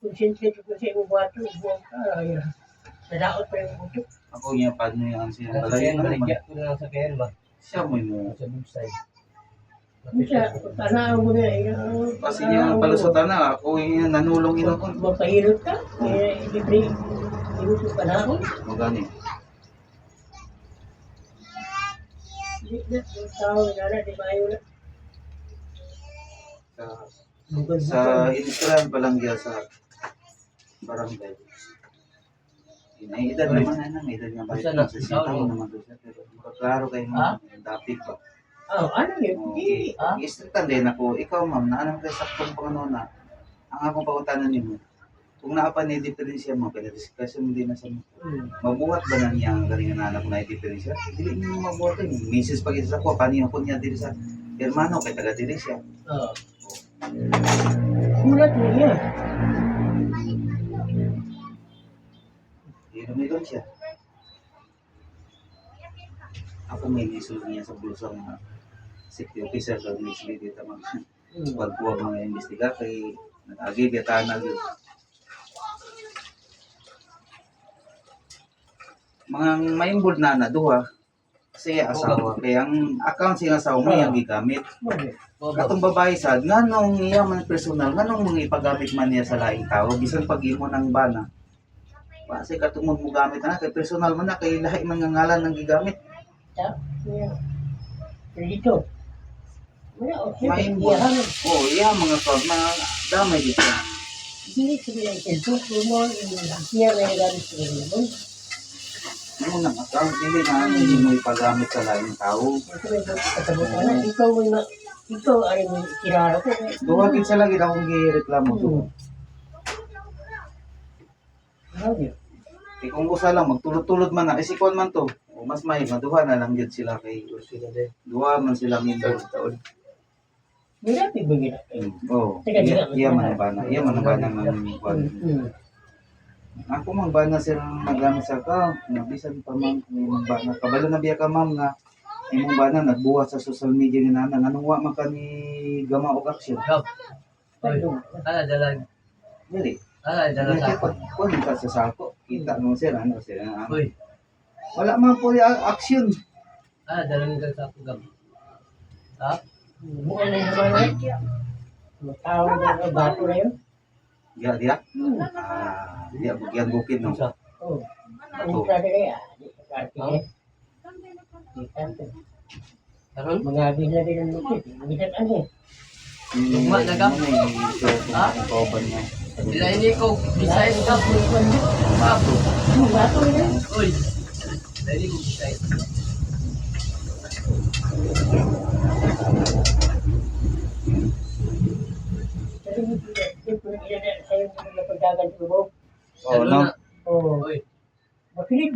concentrate ko sa imong bato, buwang ka, nadaot pa yung buto. Ako niya, paano yung siya? Sa Balay kaya na naman. baligya ko na lang sa kaya ba? Siya mo mo. Sa bubsay. Minsan, tanaw mo na, Kasi niya, palusutan na. Ako yung nanulong ino ko. mapahirot ka, libre, hirot yung panahon. Magani. Hindi na, yung tao, nana, di ba yun na? Sa Instagram pa lang diya sa barangay. Edad naman na may edad nga ba? Basta na, Sa sitaw naman doon siya. Pero klaro kayo mga dapit pa. Oh, ano yun? Hindi. I-istritan din ako. Ikaw ma'am, na anong kayo saktong pang ano na ang akong pangutanan niyo. Kung naapan na diferensya mo, kaya discussion mo din na sa mo. Mabuhat ba na niya ang galing na anak na diferensya? Hindi niyo mabuhat yun. Misis pag isa ko, paano ko niya diri sa hermano, kay taga diri siya. Oo. Mulat mo niya. Inom siya. Ako may nisul niya sa bulsa mga safety officer sa misli dito mga pagbuwag mga investiga kay nag-agi kita na yun. Mga maimbod na duha siya asawa kaya ang account siya asawa mo yung gigamit. Katong babae sad nganong iya man personal nganong mga ipagamit man niya sa laing tao bisan pag imo nang bana. Kasi katong mo gamit na kay personal man na kay lahi man nga ngalan nang gigamit. Dito. Wala, okay. Maimbod. Oh, iya mga tawag na damay dito. Hindi ko lang ito. Mo, siya na yung gamit ko rin. Ano nang account hindi na hindi mo ipagamit sa laing tao. Ito may katabot ka na. Ikaw ay may kirara ko. Duwagin sa lagi akong gireklamo to. Kung usa lang magtulod-tulod man na isikon man to. O mas may maduha na lang gyud sila kay duha man sila member taon. Mira pibigyan. Oh. Iya man ba na? Iya man ba na ng kwan. Ako man ba na silang nagamit sa account, nabisan pa ma'am, imong ba na kabalo na biya ka ma'am nga imong ba na nagbuhat sa social media nga nana nganong wa man ka ni gama og action. Dalag. Dili. Dalag sa ako. Kung ka sa sako, kita mo sila ano sila. Uy. Wala man po yung action. Dalag sa ako gam. Ha? Bukan na yung mga matawag na bato na yun. Dia. Dia bagian bukid no. Oh. Ang kada kaya, di ka karte. Di kante. Mga bila din ang bukid. Bigat ano. Tugma na gam. Ha? Koban niya. Sila ini ko design ka po. Bato na. Uy. Dali ko design. Pero hindi ko ilan sa'yo na pagdagan ko. Oh, no. Oh. Uy. Makinig